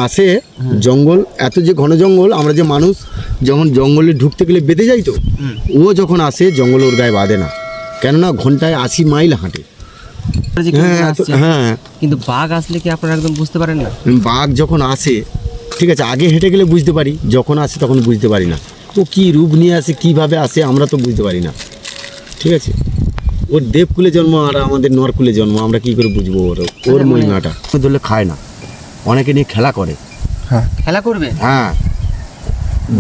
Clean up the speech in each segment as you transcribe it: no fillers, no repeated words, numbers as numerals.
আসে জঙ্গল, এত যে ঘন জঙ্গল, আমরা যে মানুষ যখন জঙ্গলে ঢুকতে গেলে বেঁধে যাই, তো ও যখন আসে জঙ্গল ওর গায়ে বাঁধে না, কেননা ঘন্টায় 80 মাইল হাঁটে। হ্যাঁ, কিন্তু বাঘ আসলে কি আপনারা একদম বুঝতে পারেন না? বাঘ যখন আসে, ঠিক আছে, আগে হেঁটে গেলে বুঝতে পারি, যখন আসে তখন বুঝতে পারি না। ও কী রূপ নিয়ে আসে, কীভাবে আসে, আমরা তো বুঝতে পারি না। ঠিক আছে, ওর দেবকুলে জন্ম আর আমাদের নরকুলে জন্ম, আমরা কি করে বুঝবো ওর মহিমাটা? ধরলে খায় না, অনেকে নিয়ে খেলা করে। হ্যাঁ, খেলা করবে। হ্যাঁ,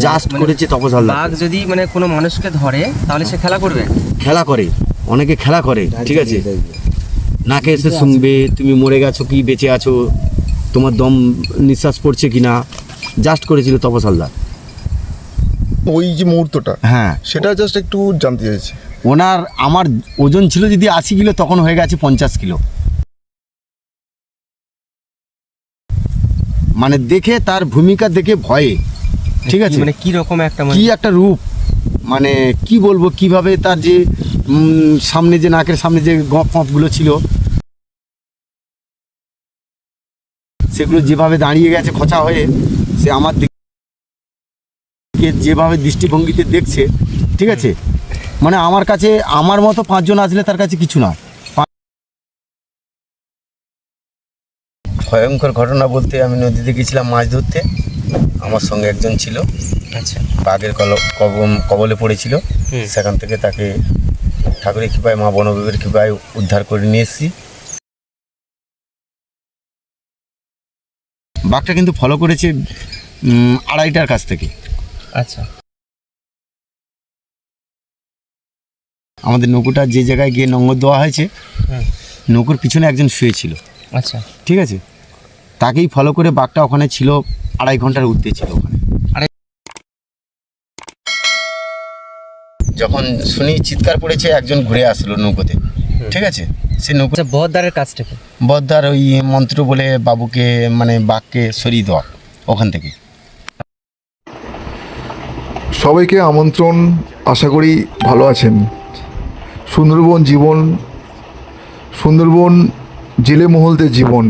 জাস্ট করেছে তপসল। বাঘ যদি মানে কোনো মানুষকে ধরে তাহলে সে খেলা করবে, খেলা করে, অনেকে খেলা করে। ঠিক আছে, নাকে এসে শুনবে তুমি মরে গেছো কি বেঁচে আছো, তোমার দম নিঃশ্বাস পড়ছে কিনা, জাস্ট করেছিল তপসলদার। ওই যে মুহূর্তটা, হ্যাঁ, সেটা জাস্ট একটু জানতে চাইছি। ওনার, আমার ওজন ছিল যদি 80 কিলো, তখন হয়ে গেছে 50 কিলো। মানে দেখে, তার ভূমিকা দেখে ভয়ে, ঠিক আছে, মানে কি রকম একটা কি একটা রূপ, মানে কি বলবো, কিভাবে তার যে সামনে যে নাকের সামনে যে গপ ফপগুলো ছিল, সেগুলো যেভাবে দাঁড়িয়ে গেছে খোঁচা হয়ে, সে আমার দিকে যেভাবে দৃষ্টিভঙ্গিতে দেখছে, ঠিক আছে, মানে আমার কাছে, আমার মতো 5 জন আসলে তার কাছে কিছু না। ভয়ঙ্কর ঘটনা বলতে, আমি নদীতে গেছিলাম মাছ ধরতে, আমার সঙ্গে একজন ছিল। আচ্ছা, বাঘের কবলে পড়েছিল, সেখান থেকে তাকে ঠাকুরের কৃপায়, মা বনবিবির কৃপায় উদ্ধার করে নিয়ে এসেছি। বাঘটা কিন্তু ফলো করেছে 2:30টার কাছ থেকে। আচ্ছা, আমাদের নৌকোটা যে জায়গায় গিয়ে নম্বর দেওয়া হয়েছে, নৌকোর পিছনে একজন শুয়েছিল। আচ্ছা, ঠিক আছে, তাকেই ফলো করে বাঘটা ওখানে ছিল, 2.5 ঘন্টার উঠতে ছিল ওখানে। যখন শুনি চিৎকার পড়েছে, একজন ঘুরে আসলো নৌকোতে। ঠিক আছে, সে নৌকো বহদ্দারের কাছ থেকে, বদ্দার ওই মন্ত্র বলে বাবুকে, মানে বাঘকে সরিয়ে দেওয়া ওখান থেকে। সবাইকে আমন্ত্রণ, আশা করি ভালো আছেন। সুন্দরবন জীবন, সুন্দরবন জেলে মহলদের জীবন,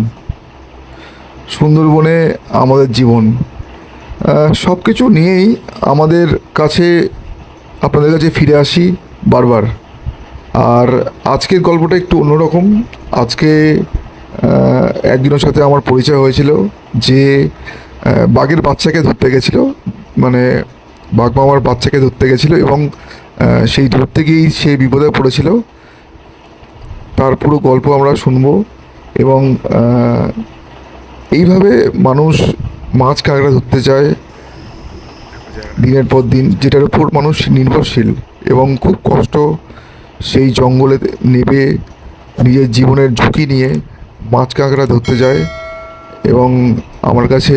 সুন্দরবনে আমাদের জীবন, সব কিছু নিয়েই আমাদের কাছে, আপনাদের কাছে ফিরে আসি বারবার। আর আজকের গল্পটা একটু অন্যরকম। আজকে একজনের সাথে আমার পরিচয় হয়েছিল, যে বাঘের বাচ্চাকে ধরতে গেছিলো, মানে বাঘ মামার বাচ্চাকে ধরতে গেছিলো, এবং সেই ধরতে গিয়েই সে বিপদে পড়েছিল। তার পুরো গল্প আমরা শুনবো, এবং এইভাবে মানুষ মাছ কাঁকড়া ধরতে যায় দিনের পর দিন, যেটার উপর মানুষ নির্ভরশীল, এবং খুব কষ্ট সেই জঙ্গলে নেবে নিজের জীবনের ঝুঁকি নিয়ে মাছ কাঁকড়া ধরতে যায়। এবং আমার কাছে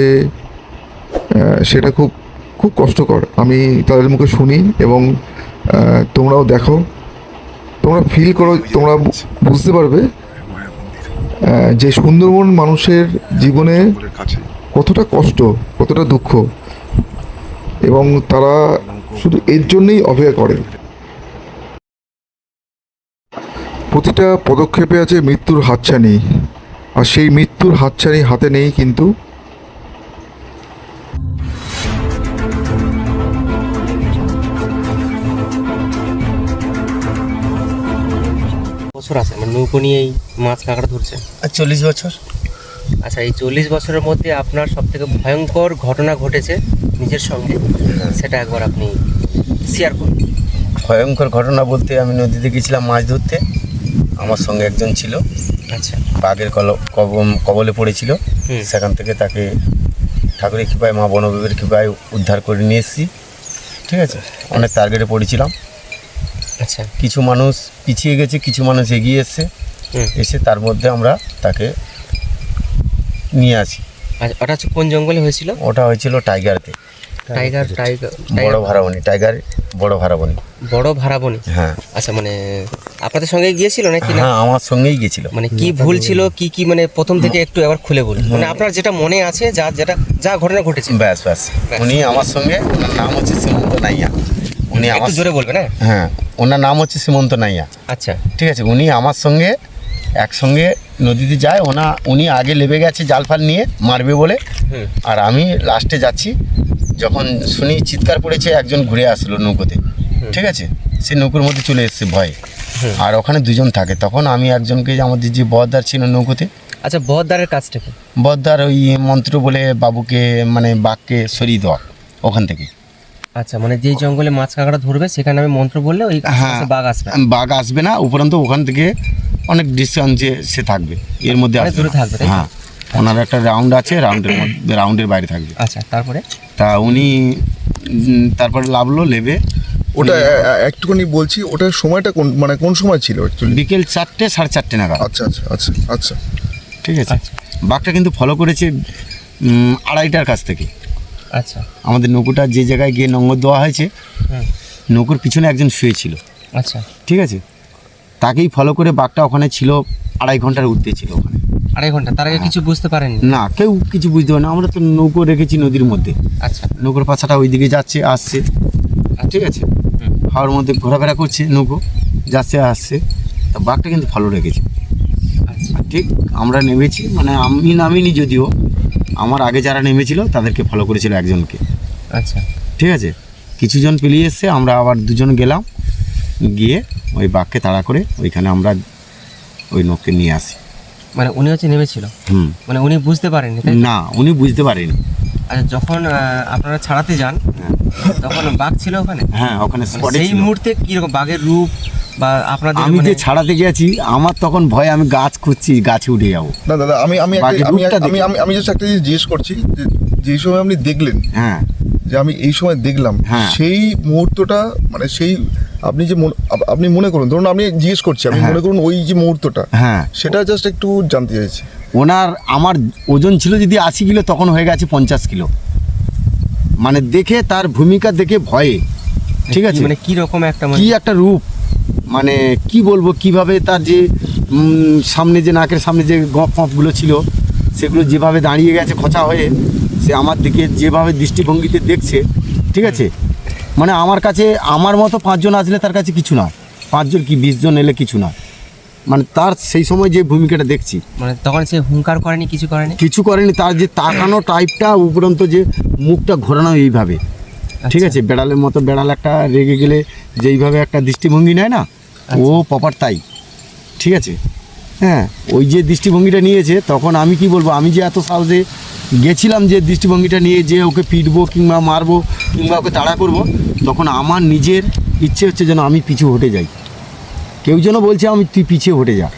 সেটা খুব খুব কষ্টকর। আমি তাদের মুখে শুনি, এবং তোমরাও দেখো, তোমরা ফিল করো, তোমরা বুঝতে পারবে যে সুন্দরবন মানুষের জীবনে কতটা কষ্ট, কতটা দুঃখ, এবং তারা শুধু এর জন্যই অপেক্ষা করে। প্রতিটা পদক্ষেপে আছে মৃত্যুর হাতছানি, আর সেই মৃত্যুর হাতছানি হাতে নেই কিন্তু। বছর আছে মানে নৌকো নিয়েই মাছ কাঁকড়া ধরছে? 40 বছর। আচ্ছা, এই 40 বছরের মধ্যে আপনার সব থেকে ভয়ঙ্কর ঘটনা ঘটেছে নিজের সঙ্গে, সেটা একবার আপনি শেয়ার করুন। ভয়ঙ্কর ঘটনা বলতে, আমি নদীতে গেছিলাম মাছ ধরতে, আমার সঙ্গে একজন ছিল। আচ্ছা, বাঘের কবলে পড়েছিল, সেখান থেকে তাকে ঠাকুরের কৃপায়, মা বনবিবির কৃপায় উদ্ধার করে নিয়ে এসেছি। ঠিক আছে, অনেক টার্গেটে পড়েছিলাম। আচ্ছা, কিছু মানুষ পিছিয়ে গেছে, কিছু মানুষ এগিয়ে এসছে, এসে তার মধ্যে আমরা তাকে নিয়ে আসি। আচ্ছা, ওটা হচ্ছে কোন জঙ্গলে হয়েছিল? ওটা হয়েছিল টাইগারতে, টাইগার বড় ভারাবনি, টাইগার বড় ভারাবনি। বড় ভারাবনি, হ্যাঁ। আচ্ছা, মানে আপনাদের সঙ্গে গিয়েছিল নাকি? না, হ্যাঁ, আমার সঙ্গেই গেছিল। মানে কি ভুল ছিল, কি মানে প্রথম থেকে একটু আবার খুলে বলুন, মানে আপনার যেটা মনে আছে, যা ঘটনা ঘটেছে। ব্যাস ব্যাস, উনি আমার সঙ্গে, ওনার নাম হচ্ছে সীমন্ত নাইয়া। উনি আমার একটু জোরে বলবেন। হ্যাঁ, ওনার নাম হচ্ছে সীমন্ত নাইয়া। আচ্ছা, ঠিক আছে, উনি আমার সঙ্গে একসঙ্গে নদীতে যায়। উনি আগে লেবে গেছে জাল ফাল নিয়ে মারবে বলে, হুম। আর আমি লাস্টে যাচ্ছি, যখন শুনি চিৎকার পড়েছে, একজন ঘুরে আসলো নৌকোতে, ঠিক আছে, সে নৌকোর মধ্যে চলে এসেছে ভয়ে। আর ওখানে দুজন থাকে, তখন আমি একজনকে, আমাদের যে বহদ্দার ছিল নৌকোতে, আচ্ছা, বহদ্দারের কাজটা কি? বহদ্দার ওই মন্ত্র বলে বাবুকে, মানে বাঘকে সরিয়ে দেওয়া ওখান থেকে। আচ্ছা, মানে যেই জঙ্গলে মাছ কাঁকড়া ধরবে সেখানে আমি মন্ত্র বললে ওই হ্যাঁ, বাঘ আসবে? বাঘ আসবে না, উপরন্ত ওখান থেকে অনেক ডিস্টেন্সে সে থাকবে, এর মধ্যে অনেক আসবে দূরে না। থাকবে, তাই তো? হ্যাঁ, ওনার একটা রাউন্ড আছে, রাউন্ডের বাইরে থাকবে। আচ্ছা, তারপরে? তা উনি তারপরে লাভলো, লেবে ওটা একটুখানি বলছি, ওটার সময়টা কোন, মানে কোন সময় ছিল অ্যাকচুয়ালি? বিকেল 4টে 4:30 নাগাদ। আচ্ছা আচ্ছা আচ্ছা আচ্ছা। ঠিক আছে, আচ্ছা। বাঘটা কিন্তু ফলো করেছে 2:30টার কাছ থেকে। আচ্ছা। আমাদের নৌকোটা যে জায়গায় গিয়ে নম্বর দেওয়া হয়েছে, হুম। নৌকোর পিছনে একজন শুয়েছিল, আচ্ছা, ঠিক আছে, তাকেই ফলো করে বাঘটা ওখানে ছিল, 2.5 ঘন্টার উঠতে ছিল ওখানে। 2.5 ঘন্টা? তার আগে কিছু বুঝতে পারেননি? না, কেউ কিছু বুঝতে পারে না, আমরা তো নৌকো রেখেছি নদীর মধ্যে, আচ্ছা। নৌকোর পাছাটা ওইদিকে যাচ্ছে আসছে, ঠিক আছে, হুম। হাওয়ার মধ্যে ঘোরাফেরা করছে, নৌকো যাচ্ছে আসছে, তা বাঘটা কিন্তু ফলো রেখেছে। আচ্ছা। ঠিক আমরা নেমেছি, মানে আমি নামিনি যদিও, আমার আগে যারা নেমেছিল তাদেরকে ফলো করেছিল একজনকে, আচ্ছা। ঠিক আছে, কিছুজন পেরিয়ে এসছে, আমরা আবার দুজন গেলাম, গিয়ে ওই বাঘকে তাড়া করে ওইখানে আমরা ওই নৌককে নিয়ে আসি। মানে উনি হচ্ছে নেমেছিল, হুম, মানে উনি বুঝতে পারেননি, তাই তো? না, উনি বুঝতে পারেনি। আচ্ছা, যখন আপনারা ছাড়াতে যান হ্যাঁ, তখন বাঘ ছিল ওখানে? হ্যাঁ, ওখানে মানে স্পটে সেই ছিল। মুহূর্তে কিরকম বাঘের রূপ বা আপনাদের আমি যে মানে- ছাড়াতে গেছি, আমার তখন ভয়, আমি গাছ খুঁজছি, গাছে উঠে যাবো। না দাদা, আমি আমি একটা- বাঘের আমি রূপটা আমি দেখে। আমি আমি জাস্ট একটা জিনিস জিজ্ঞেস করছি, যে যেই সময় আপনি দেখলেন, হ্যাঁ, যে আমি এই সময় দেখলাম, হ্যাঁ। সেই মুহূর্তটা, মানে সেই আপনি যে আপনি মনে করুন, ধরুন আমি জিজ্ঞেস করছি, আপনি হ্যাঁ। মনে করুন ওই যে মুহূর্তটা, হ্যাঁ, সেটা জাস্ট একটু জানতে চাইছি। ওনার, আমার ওজন ছিল যদি 80 কিলো, তখন হয়ে গেছে 50 কিলো, মানে দেখে তার ভূমিকা দেখে ভয়ে, ঠিক আছে, মানে কি রকম একটা মানে কি একটা রূপ, মানে কি বলবো, কিভাবে তার যে সামনে যে নাকের সামনে যে গপ ফপগুলো ছিল, সেগুলো যেভাবে দাঁড়িয়ে গেছে খোঁচা হয়ে, সে আমার দিকে যেভাবে দৃষ্টিভঙ্গিতে দেখছে, ঠিক আছে, মানে আমার কাছে, আমার মতো 5 জন আসলে তার কাছে কিছু না, 5 জন কি 20 জন এলে কিছু না, মানে তার সেই সময় যে ভূমিকাটা দেখছি, মানে তখন সে হুঙ্কার করেনি, কিছু করেনি? কিছু করেনি, তার যে তাকানো টাইপটা, উপরন্ত যে মুখটা ঘোরানো এইভাবে, ঠিক আছে, বেড়ালের মতো, বেড়াল একটা রেগে গেলে যেইভাবে একটা দৃষ্টিভঙ্গি নেয় না, ও প্রপার তাই, ঠিক আছে, হ্যাঁ, ওই যে দৃষ্টিভঙ্গিটা নিয়েছে, তখন আমি কি বলবো, আমি যে এত সাহসে গেছিলাম যে দৃষ্টিভঙ্গিটা নিয়ে যে ওকে পিটবো কিংবা মারবো কিংবা ওকে তাড়া করব, তখন আমার নিজের ইচ্ছে হচ্ছে যেন আমি পিছু হটে যাই, কেউ যেন বলছে তুই পিছিয়ে হটে যা,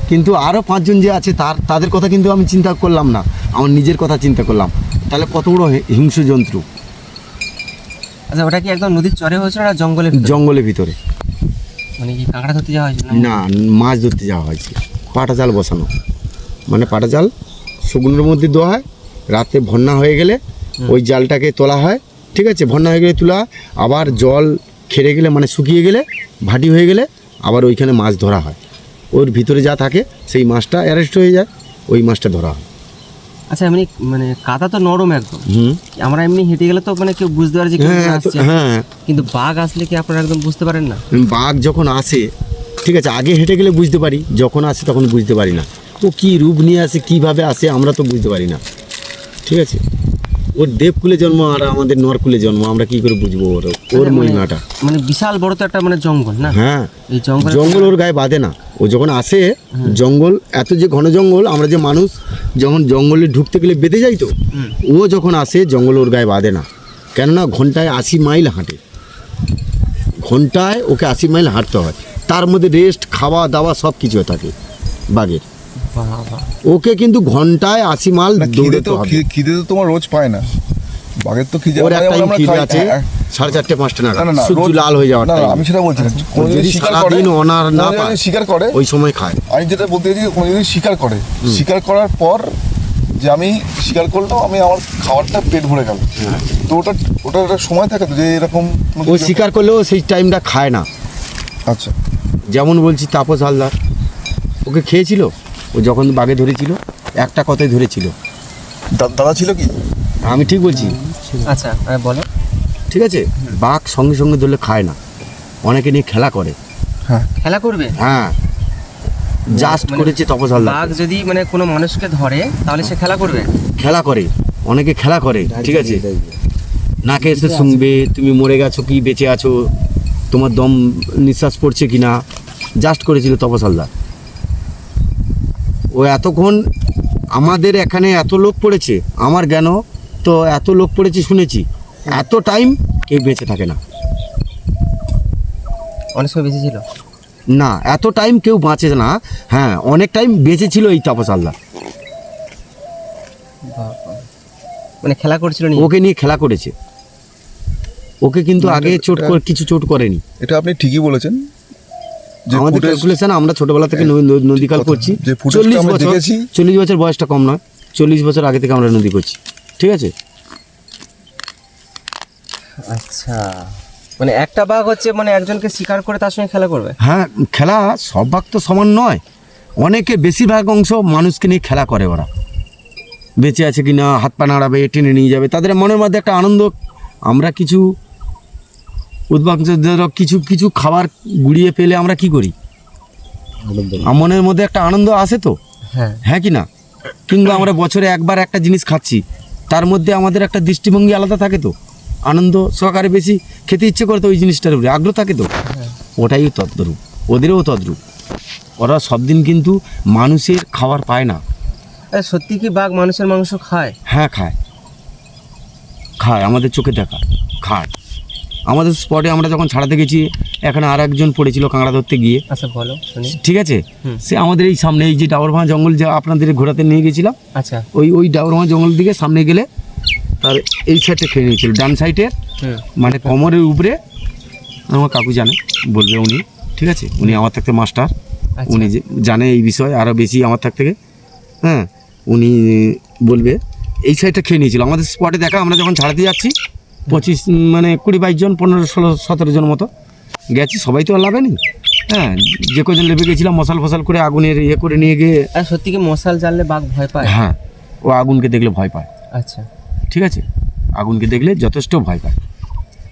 কিন্তু আরও 5 জন যে আছে তাদের কথা কিন্তু আমি চিন্তা করলাম না, আমার নিজের কথা চিন্তা করলাম, তাহলে কত বড় হিংস্র জন্তু। আচ্ছা, ওটা কি একদম নদীর চরে হয়েছিল না জঙ্গলের ভিতরে? জঙ্গলের ভিতরে, মানে কি কাঁকড়া ধরতে যাওয়া হয়েছিল? না, মাছ ধরতে যাওয়া হয়েছে, পাটা জাল বসানো, মানে পাটা জাল শুকনোর মধ্যে দেওয়া হয়, রাতে বন্যা হয়ে গেলে ওই জালটাকে তোলা হয়, ঠিক আছে, বন্যা হয়ে গেলে তোলা, আবার জল খেড়ে গেলে, মানে শুকিয়ে গেলে, ভাটি হয়ে গেলে আবার ওইখানে মাছ ধরা হয়, ওর ভিতরে যা থাকে সেই মাছটা অ্যারেস্ট হয়ে যায়, ওই মাছটা ধরা হয়। আচ্ছা, এমনি মানে কাদা তো নরম একদম, হুম, আমরা এমনি হেঁটে গেলে তো মানে কেউ বুঝতে পারে যে কেউ হ্যাঁ, আসছে, হ্যাঁ, কিন্তু বাঘ আসলে কি আপনারা একদম বুঝতে পারেন না? বাঘ যখন আসে, ঠিক আছে, আগে হেঁটে গেলে বুঝতে পারি, যখন আসে তখন বুঝতে পারি না, ও কী রূপ নিয়ে আসে, কীভাবে আসে, আমরা তো বুঝতে পারি না, ঠিক আছে, ওর দেবকুলে জন্ম আর আমাদের নরকুলে জন্ম, আমরা কি করে বুঝবো ওর মহিমাটা। মানে বিশাল বড় তো একটা মানে জঙ্গল না? হ্যাঁ, এই জঙ্গল জঙ্গল ওর গায়ে বাঁধে না, ও যখন আসে, জঙ্গল এত যে ঘন জঙ্গল, আমরা যে মানুষ যখন জঙ্গলে ঢুকতে গেলে বেঁধে যাই, তো ও যখন আসে জঙ্গল ওর গায়ে বাঁধে না, কেননা ঘন্টায় 80 মাইল হাঁটে, ঘন্টায় ওকে 80 মাইল হাঁটতে হয়, তার মধ্যে রেস্ট, খাওয়া দাওয়া সব কিছু থাকে বাঘের, বাবা, ওকে কিন্তু ঘন্টায় 80 মাইল না, খিদে দৌড়তে তো হবে। খিদে তো তোমার রোজ পায় না, বাঘের তো খিদে ওর আমরা একটা যেমন আমরা খিদে খাই, আছে হ্যাঁ, 4:30-5টা না না নাগাদ, না, সূর্য রোজ- লাল হয়ে যাওয়ার না, না, টাইম, আমি সেটা বলছি না, কোনো যদি যদি শিকার করে, সারাদিন ওনার না কোনো পায়, যদি শিকার করে, ওই সময় খায়। আমি যেটা বলতে চাইছি, কোনো যদি শিকার করে, শিকার করার পর যে আমি শিকার করলাম, আমি আমার খাবারটা পেট ভরে গেল, তো ওটা একটা সময় থাকে তো, যে এরকম কোনো ও কিছু- শিকার করলেও সেই টাইমটা খায় না, আচ্ছা, যেমন বলছি তাপস হালদার, ওকে খেয়েছিল, ও যখন বাঘে ধরেছিল একটা কথাই ধরেছিল, দাদা ছিল কি? আমি ঠিক বলছি, আচ্ছা বলো। ঠিক আছে, বাঘ সঙ্গে সঙ্গে ধরলে খায় না, অনেকে নিয়ে খেলা করে, হ্যাঁ, খেলা করবে? হ্যাঁ, জাস্ট মানে করেছে তপস হালদার। বাঘ যদি মানে কোনো মানুষকে ধরে তাহলে সে খেলা করবে? খেলা করে, অনেকে খেলা করে, ঠিক আছে, নাকে এসে শুনবে তুমি মরে গেছো কি বেঁচে আছো, তোমার দম নিঃশ্বাস পড়ছে কি না, জাস্ট করেছিল তপস হালদার। ও এতক্ষণ আমাদের এখানে এত লোক পড়েছে, আমার জ্ঞান তো এত লোক পড়েছে শুনেছি, এত টাইম কেউ বেঁচে থাকে না। অনেক সময় বেশি ছিল না, এত টাইম কেউ বাঁচে না। হ্যাঁ, অনেক টাইম বেঁচে ছিল এই তপস হালদার। মানে খেলা করছিল নি? ওকে নিয়ে খেলা করেছে, ওকে কিন্তু আগে কিছু চোট করেনি। এটা আপনি ঠিকই বলেছেন যে আমাদের footage- ক্যালকুলেশন, আমরা ছোটবেলা থেকে নদীকাল কথা, করছি। যে footage-টা 40 আমরা বছর, দেখেছি। 40 বছর বয়সটা কম নয়, 40 বছর আগে থেকে আমরা নদী করছি, ঠিক আছে। আচ্ছা, মানে একটা বাঘ হচ্ছে মানে একজনকে শিকার করে তার সঙ্গে খেলা করবে? হ্যাঁ, খেলা সব ভাগ তো সমান নয়, অনেকে বেশিরভাগ অংশ মানুষকে নিয়ে খেলা করে। ওরা বেঁচে আছে কি না, হাত পা নাড়াবে, টেনে নিয়ে যাবে, তাদের মনের মধ্যে একটা আনন্দ। আমরা কিছু উদ্বাংশদের কিছু কিছু খাবার গুড়িয়ে পেলে আমরা কি করি, মনের মধ্যে একটা আনন্দ আসে তো, হ্যাঁ। হ্যাঁ কি না? কিংবা আমরা বছরে একবার একটা জিনিস খাচ্ছি, তার মধ্যে আমাদের একটা দৃষ্টিভঙ্গি আলাদা থাকে তো, আনন্দ সহকারে বেশি খেতে ইচ্ছে করে তো, ওই জিনিসটার উপরে আগ্রহ থাকে তো, ওটাই তদ্রূপ, ওদেরও তদ্রূপ। ওরা সব দিন কিন্তু মানুষের খাবার পায় না। আরে সত্যি কি বাঘ মানুষের মাংস খায়? হ্যাঁ, খায়, খায়, আমাদের চোখে দেখা খায়। আমাদের স্পটে আমরা যখন ছাড়াতে গেছি, এখানে আর একজন পড়েছিল কাঁকড়া ধরতে গিয়ে, আচ্ছা বলো শুনি। ঠিক আছে, হুম। সে আমাদের এই সামনে এই যে ডাবরভাঙা জঙ্গল যে আপনাদের ঘোরাতে নিয়ে গেছিলাম, আচ্ছা। ওই ডাবরভাঙা জঙ্গলের দিকে সামনে গেলে তার এই সাইডে খেয়ে নিয়েছিল, ডান সাইডে, হুম। মানে কোমরের উপরে। আমার কাকু জানে, বলবে উনি, ঠিক আছে, উনি আমার থাকতে মাস্টার, আচ্ছা। উনি জানে এই বিষয় আরও বেশি আমার থাক থেকে। হ্যাঁ, উনি বলবে এই সাইডটা খেয়ে নিয়েছিল আমাদের স্পটে দেখা। আমরা যখন ছাড়াতে যাচ্ছি 25 মানে 20-22 জন, 15-16-17 জন মতো গেছি, সবাই তো আর লাভেনি। হ্যাঁ, যে কজন লেবে গেছিলাম মশাল ফসাল করে আগুনের ইয়ে করে নিয়ে গিয়ে। আর সত্যি কি মশাল জ্বাললে বাঘ ভয় পায়? হ্যাঁ, ও আগুনকে দেখলে ভয় পায়, আচ্ছা ঠিক আছে, আগুনকে দেখলে যথেষ্ট ভয় পায়।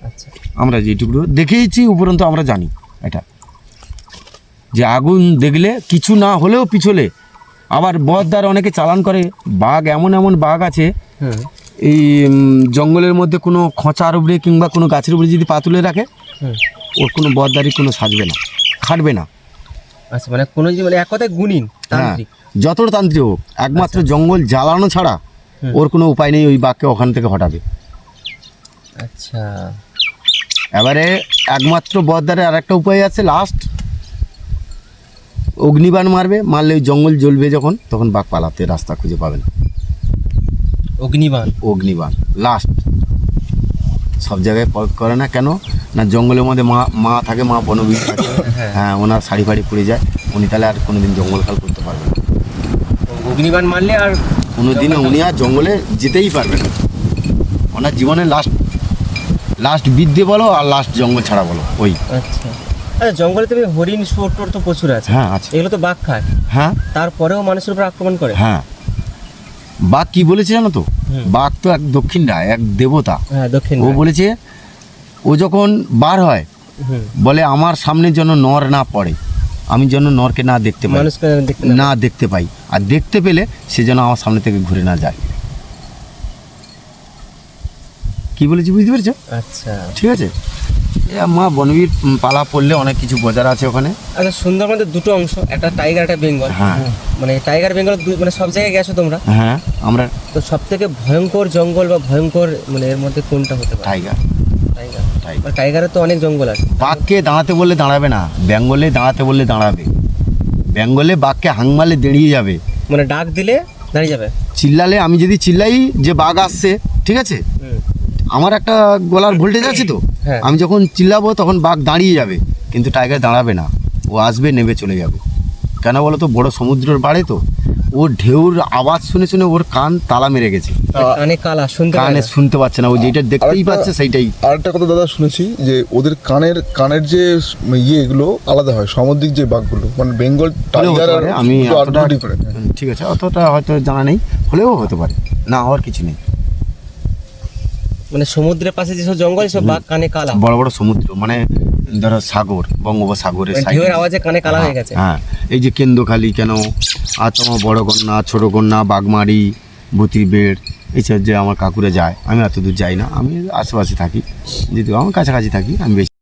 আচ্ছা। আমরা যেটুকু দেখেইছি উপরন্ত আমরা জানি এটা, যে আগুন দেখলে কিছু না হলেও পিছলে। আবার বহদ্দার অনেকে চালান করে, বাঘ এমন এমন বাঘ আছে হুম। এই জঙ্গলের মধ্যে কোনো খোঁচার উপরে কিংবা কোনো গাছের উপরে যদি পা তুলে রাখে, হুম। ওর কোনো বহদ্দারি কোনো সাজবে না, খাটবে না। আচ্ছা, মানে কোনো মানে এক কথায় গুণিন হ্যাঁ, তান্ত্রিক। যতটা তান্ত্রিক হোক, একমাত্র জঙ্গল জ্বালানো ছাড়া হুম। ওর কোনো উপায় নেই ওই বাঘকে ওখান থেকে হটাবে। আচ্ছা। এবারে একমাত্র বহদ্দারের আর একটা উপায় আছে, লাস্ট অগ্নিবাণ মারবে, মারলে ওই জঙ্গল জ্বলবে যখন, তখন বাঘ পালাতে রাস্তা খুঁজে পাবে না। অগ্নিবাণ? অগ্নিবাণ লাস্ট, সব জায়গায় করে না কেন না, জঙ্গলের মধ্যে মা থাকে, মা বনবীর থাকে। হ্যাঁ, ওনার শাড়ি ফাড়ি পরে যায়, উনি তাহলে আর কোনোদিন জঙ্গল খাল করতে পারবে না। অগ্নিবাণ মারলে আর কোনোদিনও উনি আর জঙ্গলে যেতেই পারবে না। ওনার জীবনের লাস্ট বিদ্যে বলো আর লাস্ট জঙ্গল ছাড়া বলো, ওই। আচ্ছা। আচ্ছা, জঙ্গলে তো হরিণ শুয়োর টোর তো প্রচুর আছে। হ্যাঁ, আছে। এগুলো তো বাঘ খায়, হ্যাঁ, তারপরেও মানুষের উপর আক্রমণ করে। হ্যাঁ, বাঘ কি বলেছে জানো তো? হুম। বাঘ তো এক দক্ষিণরা, এক দেবতা। হ্যাঁ, দক্ষিণ ও বলেছে, ও যখন বার হয় হুম। বলে আমার সামনে যেন নর না পড়ে, আমি যেন নরকে না দেখতে পাই, মানুষকে দেখতে না দেখতে পাই, আর দেখতে পেলে সে যেন আমার সামনে থেকে ঘুরে না যায়। কি বলেছি বুঝতে পেরেছো? আচ্ছা। ঠিক আছে, মা বনবীর পালা পড়লে অনেক কিছু বোঝার আছে ওখানে। আচ্ছা, সুন্দরবনের দুটো অংশ, একটা টাইগার একটা বেঙ্গল। হ্যাঁ। মানে টাইগার বেঙ্গল মানে সব জায়গায় গেছো তোমরা? হ্যাঁ, আমরা তো সব থেকে ভয়ঙ্কর জঙ্গল বা ভয়ঙ্কর মানে এর মধ্যে কোনটা হতে পারে? টাইগার। টাইগার। টাইগার মানে টাইগারের তো অনেক জঙ্গল আছে। বাঘকে দাঁড়াতে বললে দাঁড়াবে না, বেঙ্গলে দাঁড়াতে বললে দাঁড়াবে। বেঙ্গলে বাঘকে হাংমালে দাঁড়িয়ে যাবে, মানে ডাক দিলে দাঁড়িয়ে যাবে। চিল্লালে, আমি যদি চিল্লাই যে বাঘ আসছে, ঠিক আছে, হুম। আমার একটা গলার ভোল্টেজ আছে তো, হ্যাঁ। আমি যখন চিল্লাবো তখন বাঘ দাঁড়িয়ে যাবে, কিন্তু টাইগার দাঁড়াবে না, ও আসবে নেমে চলে যাবে। কেন বলো তো, বড় সমুদ্রের পাড়ে তো, ওর ঢেউর আওয়াজ শুনে শুনে ওর কান তালা মেরে গেছে, কানে কালা, শুনতে পায় কানে না। শুনতে পাচ্ছে না, ও যেটা দেখতেই পাচ্ছে সেইটাই। আরেকটা কথা দাদা শুনেছি যে ওদের কানের যে এগুলো আলাদা হয়, সামুদ্রিক যে বাঘগুলো, মানে বেঙ্গল হলেও টাইগার হতে আর পারে, আমি অতটা ডিফারেন্ট। ঠিক আছে, অতটা হয়তো জানা নেই, হলেও হতে পারে, না হওয়ার কিছু নেই। মানে সমুদ্রের পাশে যেসব জঙ্গল সব বাঘ কানে কালা। বড় বড় সমুদ্র, মানে ধরো সাগর, বঙ্গোপসাগরের মানে সাইডে। ঢেউয়ের আওয়াজে কানে কালা হয়ে গেছে। হ্যাঁ, এই যে কেন্দ্রখালি কেন, আর তোমার বড় কন্যা, ছোটো কন্যা, বাগমারি, বতির বেড়, এইসব যে আমার কাকুরা যায়, আমি এত দূর যাই না, আমি আশেপাশে থাকি, যেহেতু আমার কাছাকাছি থাকি, আমি বেশি